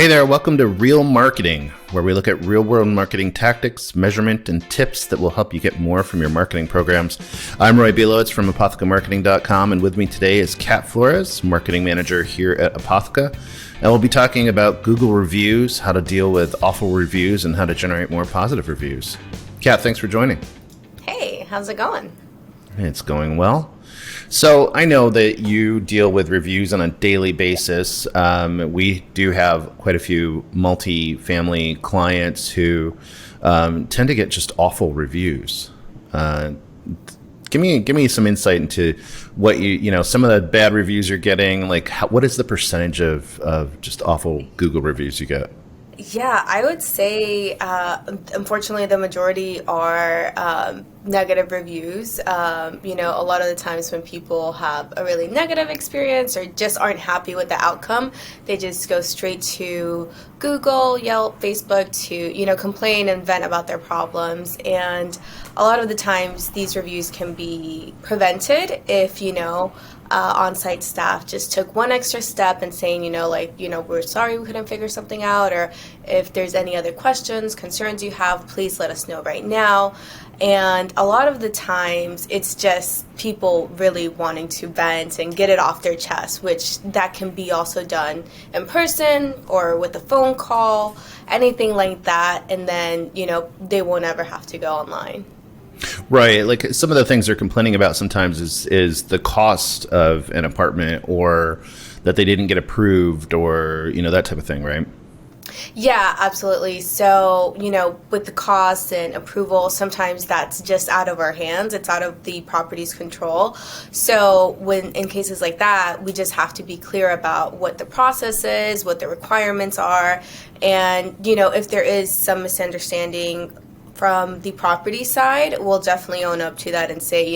Hey there, welcome to Real Marketing, where we look at real-world marketing tactics, measurement, and tips that will help you get more from your marketing programs. I'm Roy Bielewicz from ApothecaMarketing.com, and with me today is Kat Flores, Marketing Manager here at Apotheca. And we'll be talking about Google reviews, how to deal with awful reviews, and how to generate more positive reviews. Kat, thanks for joining. Hey, how's it going? It's going well. So I know that you deal with reviews on a daily basis. We do have quite a few multifamily clients who tend to get just awful reviews. Give me some insight into what some of the bad reviews you're getting. Like, what is the percentage of just awful Google reviews you get? Yeah, I would say, unfortunately, the majority are negative reviews. A lot of the times when people have a really negative experience or just aren't happy with the outcome, they just go straight to Google, Yelp, Facebook to, complain and vent about their problems. And a lot of the times these reviews can be prevented if, on-site staff just took one extra step and saying, we're sorry we couldn't figure something out, or if there's any other questions, concerns you have, please let us know right now. And a lot of the times it's just people really wanting to vent and get it off their chest, which that can be also done in person or with a phone call, anything like that. And then, they won't ever have to go online. Right. Like some of the things they're complaining about sometimes is the cost of an apartment, or that they didn't get approved, or, that type of thing, right? Yeah, absolutely. So, with the costs and approval, sometimes that's just out of our hands. It's out of the property's control. So in cases like that, we just have to be clear about what the process is, what the requirements are. And, if there is some misunderstanding from the property side, we'll definitely own up to that and say,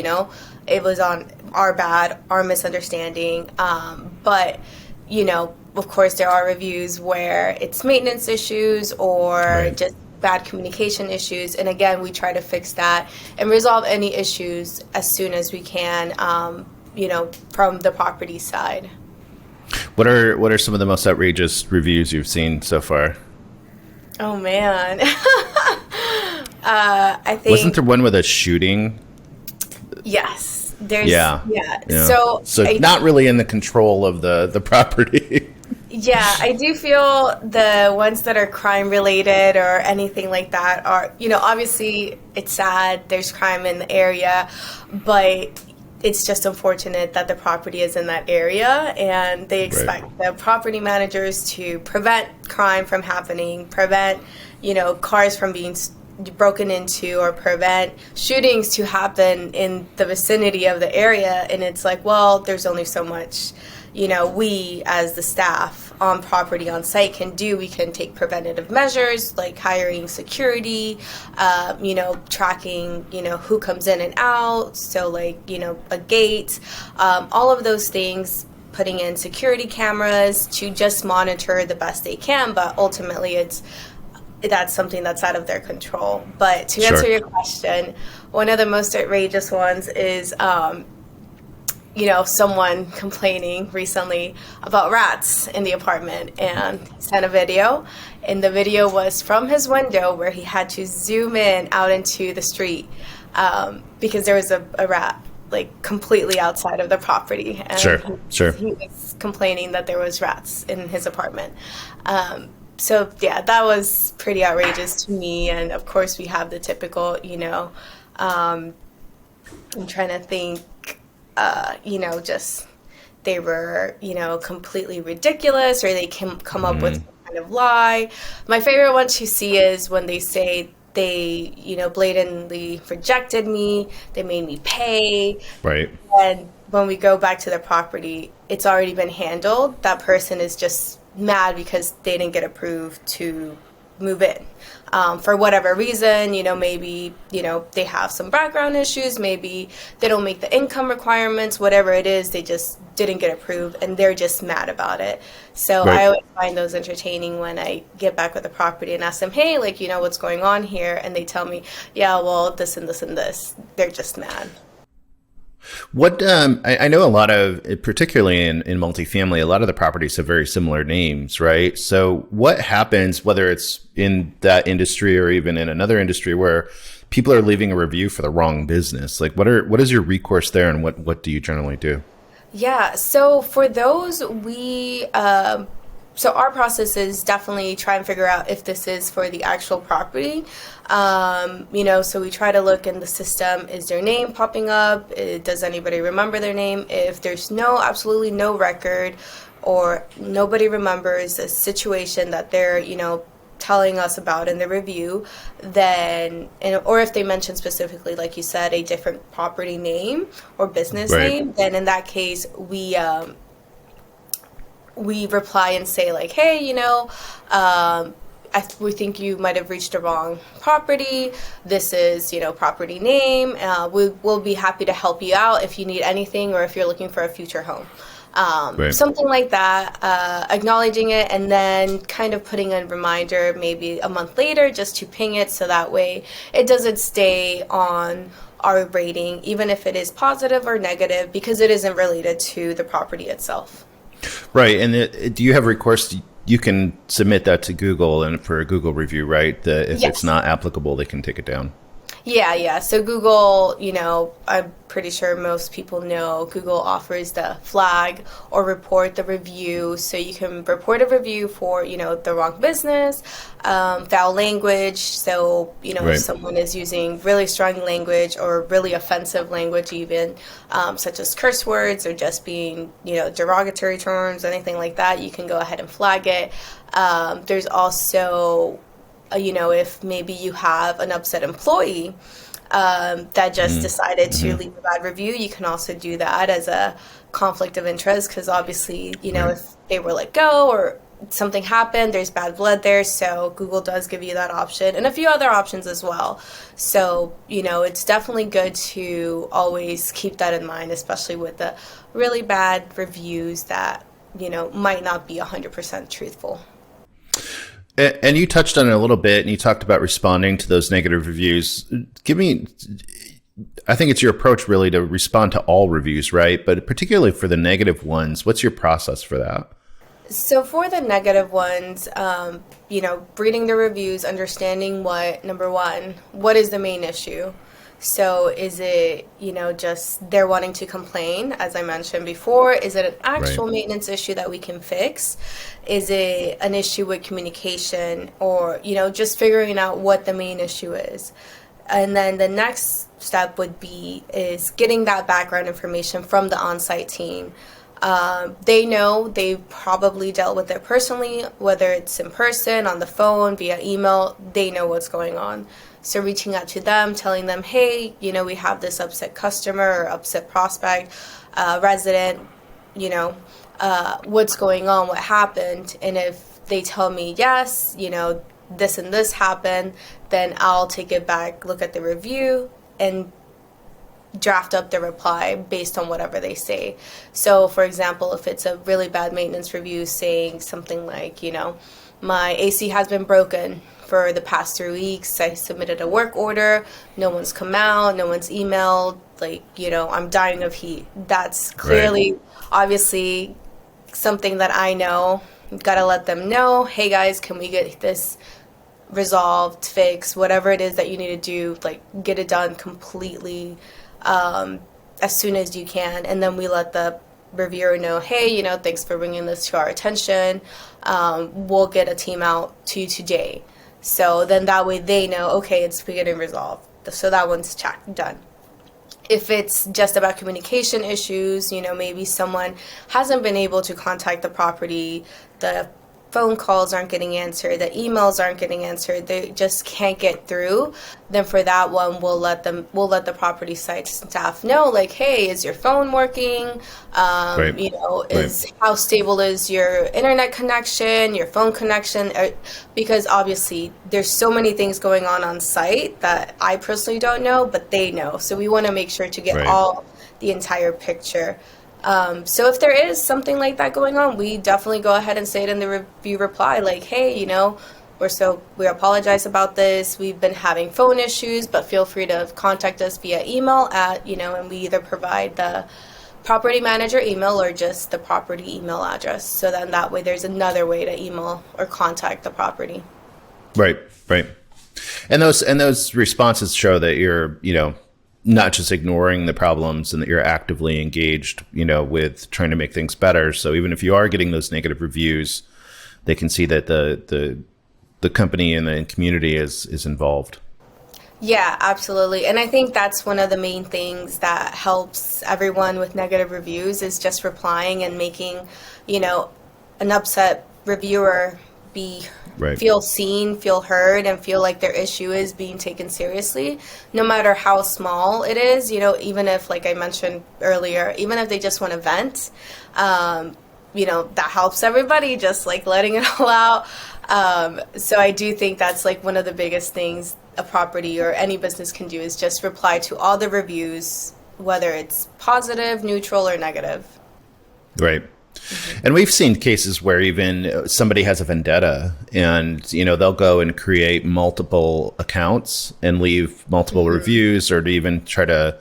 it was on our bad, our misunderstanding. But, of course, there are reviews where it's maintenance issues or just bad communication issues. And again, we try to fix that and resolve any issues as soon as we can, from the property side. What are some of the most outrageous reviews you've seen so far? Oh, man. I think... Wasn't there one with a shooting? Yes. There's, yeah. So not really in the control of the property. Yeah, I do feel the ones that are crime related or anything like that are, obviously it's sad, there's crime in the area, but it's just unfortunate that the property is in that area, and they expect the property managers to prevent crime from happening, prevent, cars from being broken into, or prevent shootings to happen in the vicinity of the area. And it's like, well, there's only so much, we as the staff on property on site can do. We can take preventative measures like hiring security, tracking, who comes in and out. So like, a gate, all of those things, putting in security cameras to just monitor the best they can. But ultimately that's something that's out of their control. But to answer your question, one of the most outrageous ones is, someone complaining recently about rats in the apartment, and sent a video. And the video was from his window where he had to zoom in out into the street because there was a rat like completely outside of the property. And he was complaining that there was rats in his apartment. So, yeah, that was pretty outrageous to me. And, of course, we have the typical, I'm trying to think, just they were, completely ridiculous, or they can come up with some kind of lie. My favorite one to see is when they say they, blatantly rejected me, they made me pay. Right. And when we go back to the property, it's already been handled. That person is just mad because they didn't get approved to move in for whatever reason. Maybe they have some background issues, maybe they don't make the income requirements, whatever it is, they just didn't get approved and they're just mad about it. So I always find those entertaining when I get back with the property and ask them, hey, what's going on here? And they tell me, yeah, well, this and this and this. They're just mad. What I know a lot of, particularly in multifamily, a lot of the properties have very similar names, right? So what happens, whether it's in that industry or even in another industry, where people are leaving a review for the wrong business? Like, what is your recourse there, and what do you generally do? Yeah, so for those, so our process is definitely try and figure out if this is for the actual property. So we try to look in the system, is their name popping up? Does anybody remember their name? If there's absolutely no record or nobody remembers a situation that they're, telling us about in the review, then, or if they mention specifically, like you said, a different property name or business Right. name, then in that case, we reply and say like, hey, we think you might have reached the wrong property. This is, property name. We'll be happy to help you out if you need anything or if you're looking for a future home. Right. Something like that, acknowledging it, and then kind of putting a reminder maybe a month later just to ping it so that way it doesn't stay on our rating, even if it is positive or negative, because it isn't related to the property itself. Right. And do you have recourse? You can submit that to Google and for a Google review, right? If it's Yes. not applicable, they can take it down. Yeah. So Google, I'm pretty sure most people know Google offers the flag or report the review. So you can report a review for, the wrong business, foul language. So, if Right. someone is using really strong language or really offensive language even, such as curse words or just being, derogatory terms, anything like that, you can go ahead and flag it. There's also if maybe you have an upset employee that just decided to leave a bad review, you can also do that as a conflict of interest because obviously, Right. if they were let go or something happened, there's bad blood there. So Google does give you that option and a few other options as well. So, it's definitely good to always keep that in mind, especially with the really bad reviews that, might not be 100% truthful. And you touched on it a little bit, and you talked about responding to those negative reviews. I think it's your approach really to respond to all reviews, right? But particularly for the negative ones, what's your process for that? So for the negative ones, reading the reviews, understanding number one, what is the main issue? So is it, just they're wanting to complain, as I mentioned before? Is it an actual Right. maintenance issue that we can fix? Is it an issue with communication or, just figuring out what the main issue is? And then the next step is getting that background information from the on-site team. They've probably dealt with it personally, whether it's in person, on the phone, via email, they know what's going on. So reaching out to them, telling them, hey, we have this upset customer or upset prospect, resident, what's going on, what happened. And if they tell me, yes, this and this happened, then I'll take it back, look at the review, and draft up the reply based on whatever they say. So, for example, if it's a really bad maintenance review saying something like, my AC has been broken for the past 3 weeks, I submitted a work order, no one's come out, no one's emailed, I'm dying of heat. That's clearly, obviously, something that I know. You've got to let them know, hey guys, can we get this resolved, fixed, whatever it is that you need to do, get it done completely as soon as you can. And then we let the reviewer know, hey, thanks for bringing this to our attention. We'll get a team out to you today. So then that way they know, okay, it's getting resolved. So that one's done. If it's just about communication issues, maybe someone hasn't been able to contact the property, the phone calls aren't getting answered, the emails aren't getting answered, they just can't get through, then for that one we'll let the property site staff know, like, hey, is your phone working? Right. Is how stable is your internet connection, your phone connection? Because obviously there's so many things going on site that I personally don't know, but they know. So we want to make sure to get Right. the entire picture. So if there is something like that going on, we definitely go ahead and say it in the review reply, like, hey, we apologize about this. We've been having phone issues, but feel free to contact us via email at, and we either provide the property manager email or just the property email address. So then that way there's another way to email or contact the property. Right. And those responses show that you're, not just ignoring the problems and that you're actively engaged, with trying to make things better. So even if you are getting those negative reviews, they can see that the company and the community is involved. Yeah, absolutely. And I think that's one of the main things that helps everyone with negative reviews is just replying and making, an upset reviewer feel seen, feel heard, and feel like their issue is being taken seriously, no matter how small it is, even if, like I mentioned earlier, even if they just want to vent, that helps everybody, just like letting it all out. So I do think that's like one of the biggest things a property or any business can do is just reply to all the reviews, whether it's positive, neutral, or negative. Right. And we've seen cases where even somebody has a vendetta and, they'll go and create multiple accounts and leave multiple reviews, or to even try to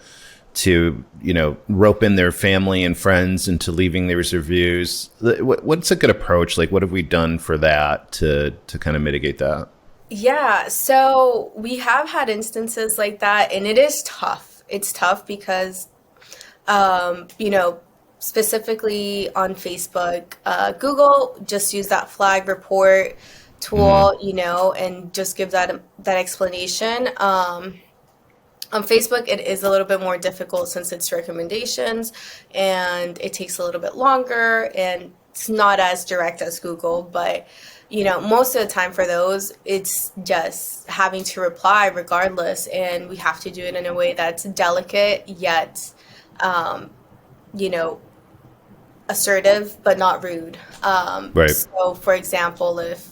rope in their family and friends into leaving these reviews. What's a good approach? Like, what have we done for that to kind of mitigate that? Yeah, so we have had instances like that, and it is tough. It's tough because, specifically on Facebook, Google just use that flag report tool, and just give that explanation. On Facebook, it is a little bit more difficult since it's recommendations, and it takes a little bit longer, and it's not as direct as Google, but most of the time for those, it's just having to reply regardless, and we have to do it in a way that's delicate yet, assertive but not rude. Right. So, for example, if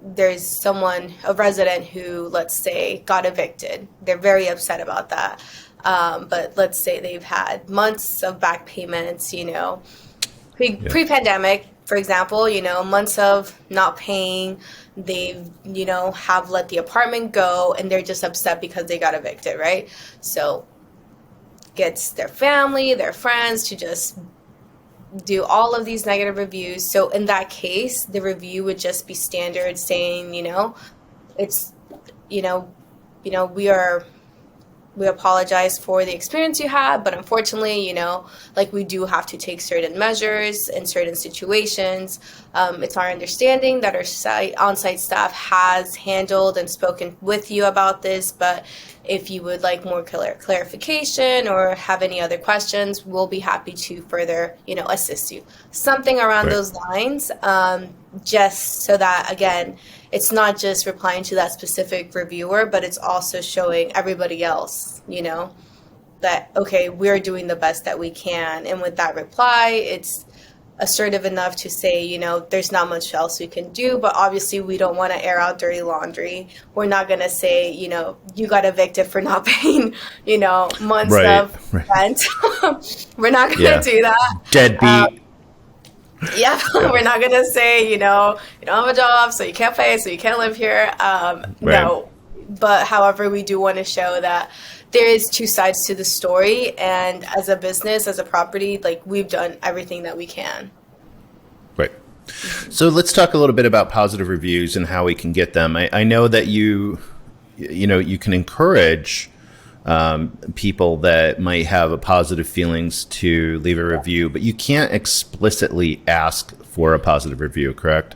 there's a resident who, let's say, got evicted, they're very upset about that. But let's say they've had months of back payments, pre-pandemic. For example, months of not paying, they've, have let the apartment go, and they're just upset because they got evicted, right? So gets their family, their friends to just do all of these negative reviews. So in that case, the review would just be standard saying, it's, we apologize for the experience you had, but unfortunately, we do have to take certain measures in certain situations. It's our understanding that our on-site staff has handled and spoken with you about this, but if you would like more clarification or have any other questions, we'll be happy to further, assist you. Something around those lines, just so that, again, it's not just replying to that specific reviewer, but it's also showing everybody else, that, okay, we're doing the best that we can. And with that reply, it's assertive enough to say, there's not much else we can do, but obviously we don't want to air out dirty laundry. We're not going to say, you got evicted for not paying, months of rent. We're not going to do that. Deadbeat. We're not going to say, you don't have a job, so you can't pay, so you can't live here. No. But however, we do want to show that there is two sides to the story. And as a business, as a property, we've done everything that we can. Right. So let's talk a little bit about positive reviews and how we can get them. I know that you can encourage people that might have positive feelings to leave a review, but you can't explicitly ask for a positive review, correct?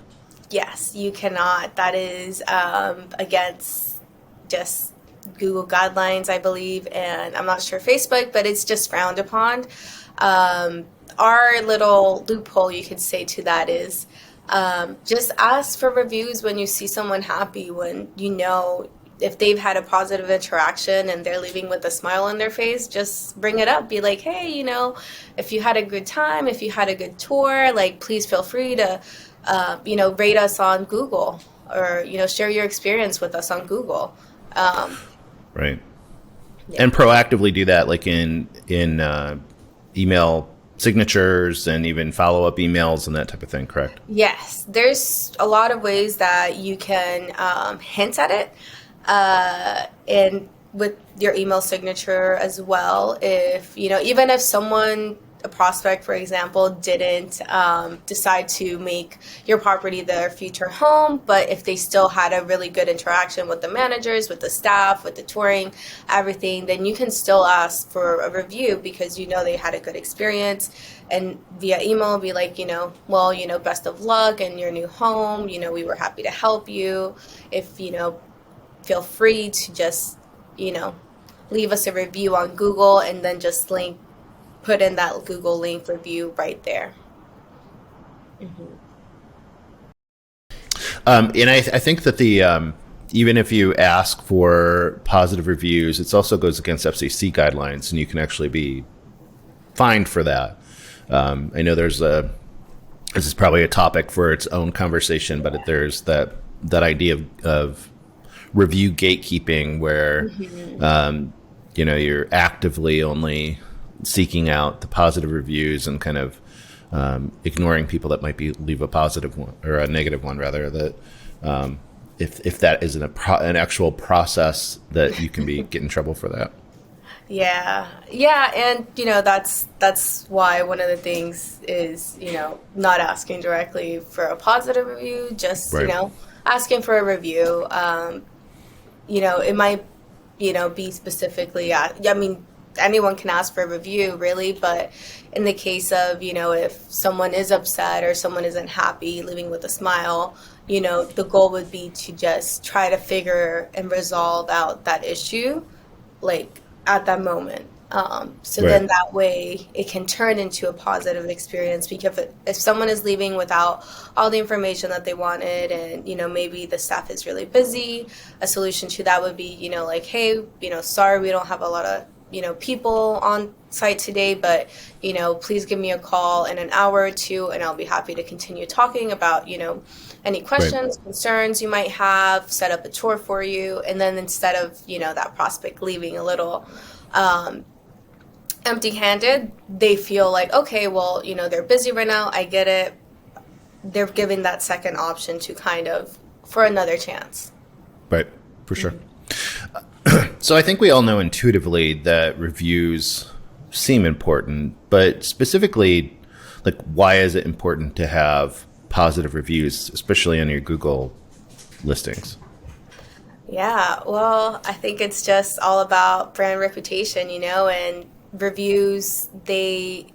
Yes, you cannot. That is against just Google guidelines, I believe, and I'm not sure Facebook, but it's just frowned upon. Our little loophole, you could say, to that is just ask for reviews when you see someone happy, when if they've had a positive interaction and they're leaving with a smile on their face, just bring it up. Be like, hey, if you had a good time, if you had a good tour, please feel free to, rate us on Google or, share your experience with us on Google. Right. Yeah. And proactively do that, in email signatures and even follow-up emails and that type of thing, correct? Yes, there's a lot of ways that you can hint at it, and with your email signature as well. If, even if someone, a prospect, for example, didn't decide to make your property their future home, but if they still had a really good interaction with the managers, with the staff, with the touring, everything, then you can still ask for a review because they had a good experience. And via email, be like, well, best of luck in your new home. We were happy to help you. If, feel free to just, leave us a review on Google, and then just put in that Google link review right there. And I think that even if you ask for positive reviews, it also goes against FCC guidelines, and you can actually be fined for that. I know this is probably a topic for its own conversation, but there's that idea of review gatekeeping where, you're actively only seeking out the positive reviews and kind of ignoring people that might leave a positive one or a negative one, rather. That if that isn't an actual process, that you can get in trouble for that. Yeah, and that's why one of the things is not asking directly for a positive review, just right. Asking for a review. It might be specifically anyone can ask for a review, really, but in the case of, if someone is upset or someone isn't happy, leaving with a smile, the goal would be to just try to figure and resolve out that issue, at that moment. So right. Then that way it can turn into a positive experience, because if someone is leaving without all the information that they wanted, and, maybe the staff is really busy, a solution to that would be, hey, sorry, we don't have a lot of people on site today, but, please give me a call in an hour or two, and I'll be happy to continue talking about, any questions, right. concerns you might have, set up a tour for you. And then instead of, that prospect leaving a little empty-handed, they feel like, okay, well, they're busy right now. I get it. They're giving that second option to for another chance. Right. For sure. So I think we all know intuitively that reviews seem important, but specifically, why is it important to have positive reviews, especially on your Google listings? Yeah, well, I think it's just all about brand reputation, and reviews, they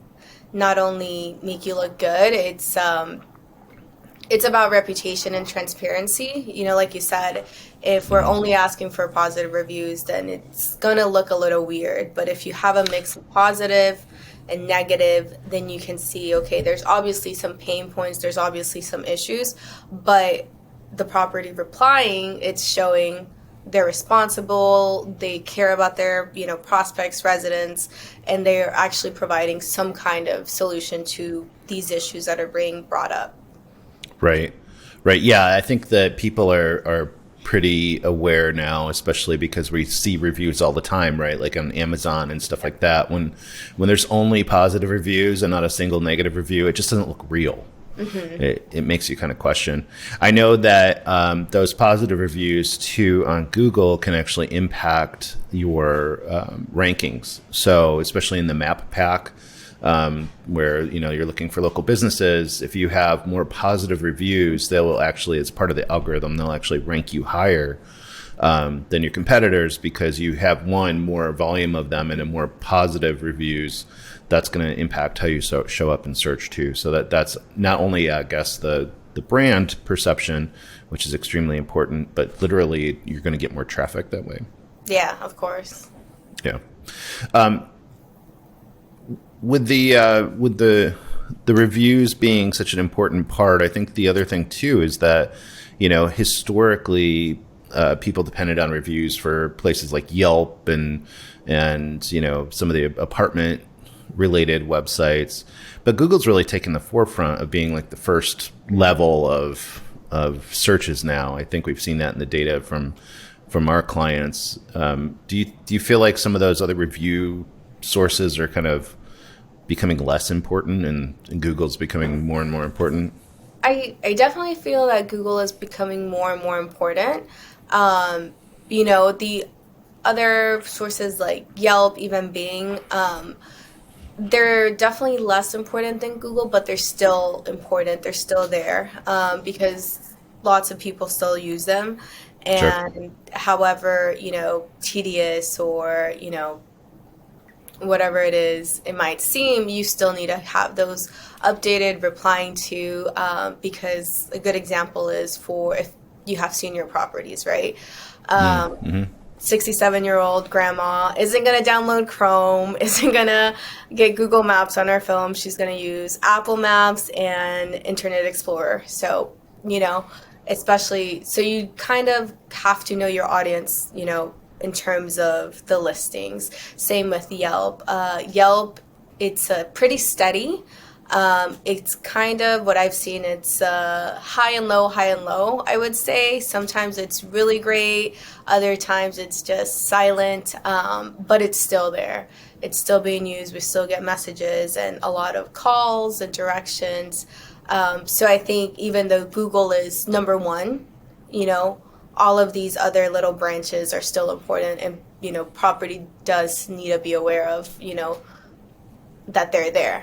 not only make you look good, it's about reputation and transparency. Like you said, if we're only asking for positive reviews, then it's going to look a little weird. But if you have a mix of positive and negative, then you can see, okay, there's obviously some pain points, there's obviously some issues, but the property replying, it's showing they're responsible, they care about their, prospects, residents, and they're actually providing some kind of solution to these issues that are being brought up. Right. Yeah, I think that people are pretty aware now, especially because we see reviews all the time, right? Like on Amazon and stuff like that. When there's only positive reviews and not a single negative review, it just doesn't look real. Mm-hmm. It makes you kind of question. I know that those positive reviews too on Google can actually impact your rankings. So especially in the map pack, where you're looking for local businesses, if you have more positive reviews, they will actually, as part of the algorithm, they'll actually rank you higher than your competitors, because you have more volume of them and a more positive reviews. That's going to impact how you show up in search too. So that's not only, I guess, the brand perception, which is extremely important, but literally you're going to get more traffic that way. Yeah, of course. Yeah. With the reviews being such an important part, I think the other thing too is that, historically, people depended on reviews for places like Yelp and some of the apartment related websites, but Google's really taken the forefront of being like the first level of searches now. I think we've seen that in the data from our clients. Do you feel like some of those other review sources are kind of becoming less important and Google's becoming more and more important? I definitely feel that Google is becoming more and more important. The other sources like Yelp, even Bing, they're definitely less important than Google, but they're still important. They're still there because lots of people still use them. Sure. And however, tedious or, whatever it is it might seem, you still need to have those updated, replying to, because a good example is for if you have senior properties, right? 67-year-old grandma isn't going to download Chrome, isn't going to get Google Maps on her phone. She's going to use Apple Maps and Internet Explorer. So, especially, so you kind of have to know your audience, in terms of the listings. Same with Yelp. Yelp, it's pretty steady. It's kind of what I've seen. It's high and low, I would say. Sometimes it's really great. Other times it's just silent, but it's still there. It's still being used. We still get messages and a lot of calls and directions. So I think even though Google is number one, all of these other little branches are still important, and, property does need to be aware of, that they're there.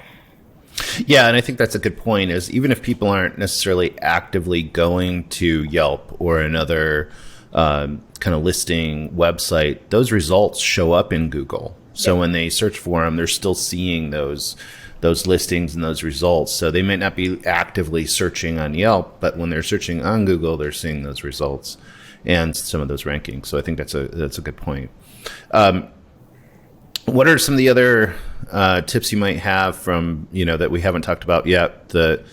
Yeah, and I think that's a good point, is even if people aren't necessarily actively going to Yelp or another kind of listing website, those results show up in Google. So when they search for them, they're still seeing those listings and those results. So they might not be actively searching on Yelp, but when they're searching on Google, they're seeing those results and some of those rankings. So I think that's a good point. What are some of the other tips you might have from, that we haven't talked about yet, that,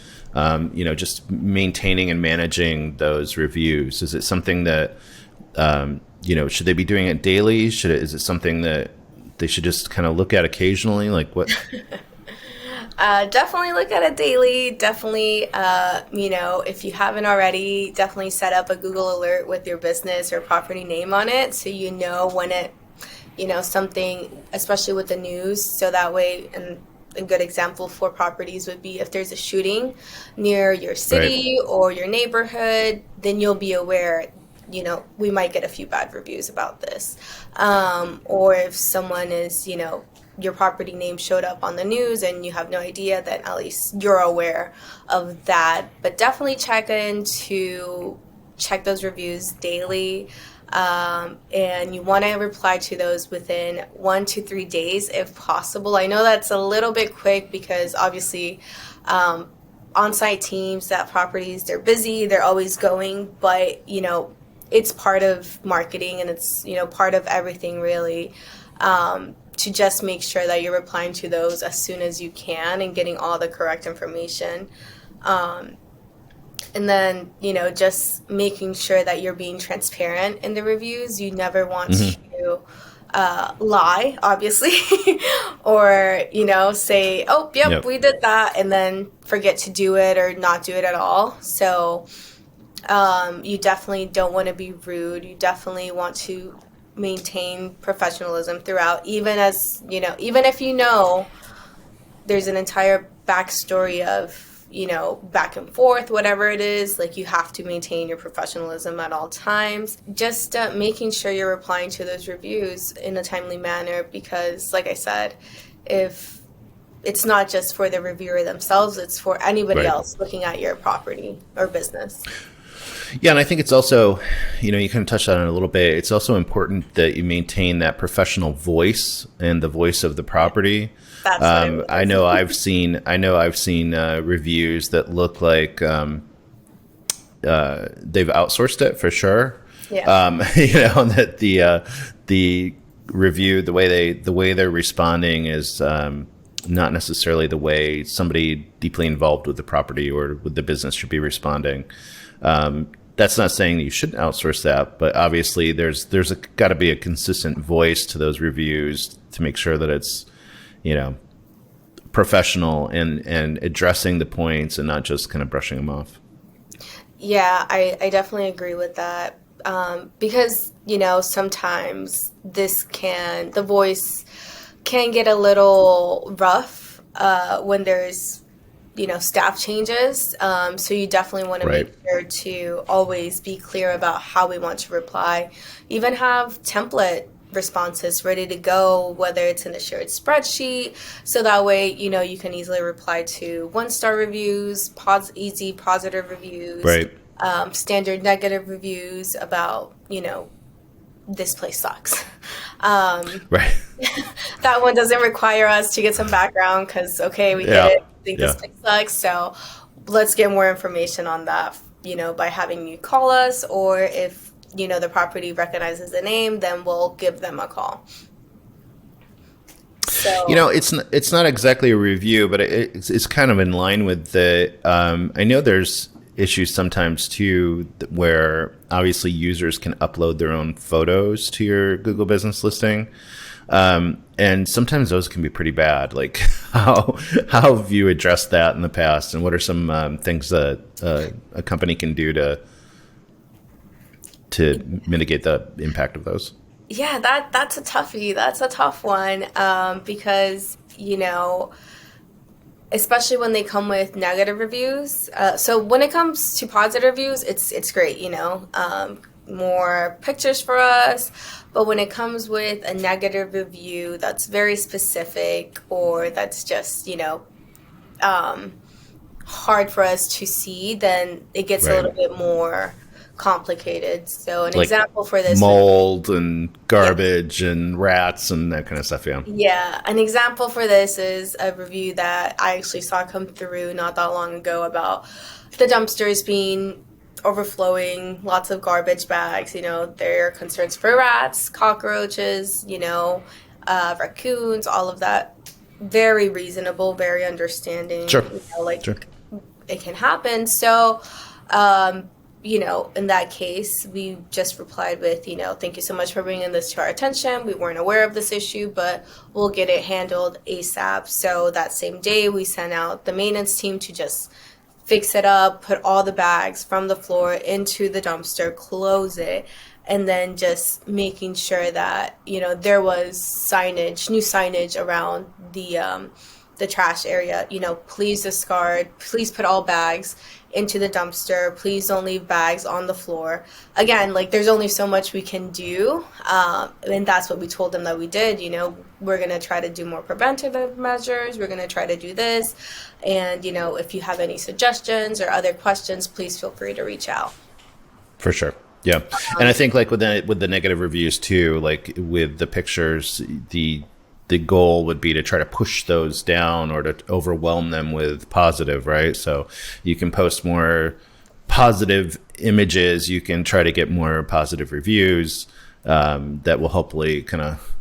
just maintaining and managing those reviews? Is it something that, should they be doing it daily? Is it something that they should just kind of look at occasionally? Like what? Definitely look at it daily. Definitely, if you haven't already, definitely set up a Google alert with your business or property name on it, so when it, something, especially with the news, so that way, and a good example for properties would be if there's a shooting near your city or your neighborhood, then you'll be aware, we might get a few bad reviews about this. Or if someone is, your property name showed up on the news and you have no idea, then at least you're aware of that. But definitely check those reviews daily. And you want to reply to those within 1 to 3 days if possible. I know that's a little bit quick because obviously on-site teams at properties, they're busy, they're always going, but it's part of marketing and it's part of everything really, to just make sure that you're replying to those as soon as you can and getting all the correct information. And then, just making sure that you're being transparent in the reviews. You never want to lie, obviously, or, say, oh, yep, we did that, and then forget to do it or not do it at all. So you definitely don't want to be rude. You definitely want to maintain professionalism throughout, even if there's an entire backstory of, back and forth, whatever it is, like you have to maintain your professionalism at all times. Just making sure you're replying to those reviews in a timely manner, because like I said, if it's not just for the reviewer themselves, it's for anybody else looking at your property or business. Yeah, and I think it's also, you kind of touched on it a little bit. It's also important that you maintain that professional voice and the voice of the property. That's what it was. I know I've seen reviews that look like they've outsourced it for sure. Yeah. And that the review, the way they're responding is not necessarily the way somebody deeply involved with the property or with the business should be responding. That's not saying that you shouldn't outsource that, but obviously there's got to be a consistent voice to those reviews to make sure that it's, professional and addressing the points and not just kind of brushing them off. Yeah, I definitely agree with that. Because, sometimes the voice can get a little rough when there's, staff changes. So you definitely want to make sure to always be clear about how we want to reply. Even have template responses ready to go, whether it's in a shared spreadsheet, so that way you can easily reply to 1-star reviews, easy positive reviews, standard negative reviews about this place sucks. That one doesn't require us to get some background because we get it, think this place sucks, so let's get more information on that by having you call us, or if the property recognizes the name, then we'll give them a call. So, it's not exactly a review, but it's kind of in line with the, I know there's issues sometimes too, where obviously users can upload their own photos to your Google business listing. And sometimes those can be pretty bad. Like how have you addressed that in the past? And what are some things that a company can do to mitigate the impact of those? Yeah, that's a toughie. That's a tough one, because, especially when they come with negative reviews. So when it comes to positive reviews, it's great, more pictures for us. But when it comes with a negative review that's very specific, or that's just, hard for us to see, then it gets a little bit more complicated. So an example for this, mold and garbage and rats and that kind of stuff. Yeah, an example for this is a review that I actually saw come through not that long ago about the dumpsters being overflowing, lots of garbage bags. There are concerns for rats, cockroaches, raccoons, all of that. Very reasonable, very understanding. Sure. It can happen. So in that case, we just replied with, thank you so much for bringing this to our attention. We weren't aware of this issue, but we'll get it handled ASAP. So that same day, we sent out the maintenance team to just fix it up, put all the bags from the floor into the dumpster, close it, and then just making sure that, there was new signage around the trash area. Please discard, please put all bags into the dumpster, please don't leave bags on the floor. Again, there's only so much we can do, and that's what we told them that we did. We're going to try to do more preventative measures, we're going to try to do this, and if you have any suggestions or other questions, please feel free to reach out. For sure. Yeah. And I think with the negative reviews too, with the pictures, the goal would be to try to push those down or to overwhelm them with positive, right? So you can post more positive images, you can try to get more positive reviews that will hopefully kind of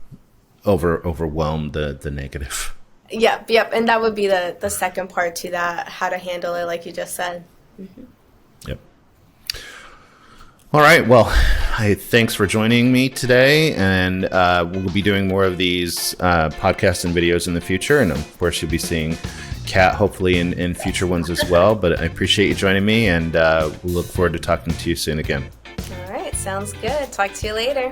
overwhelm the negative. Yep. And that would be the second part to that, how to handle it, like you just said. Mm-hmm. Yep. All right. Well, thanks for joining me today. And we'll be doing more of these podcasts and videos in the future. And of course, you'll be seeing Kat hopefully in future ones as well. But I appreciate you joining me, and we'll look forward to talking to you soon again. All right. Sounds good. Talk to you later.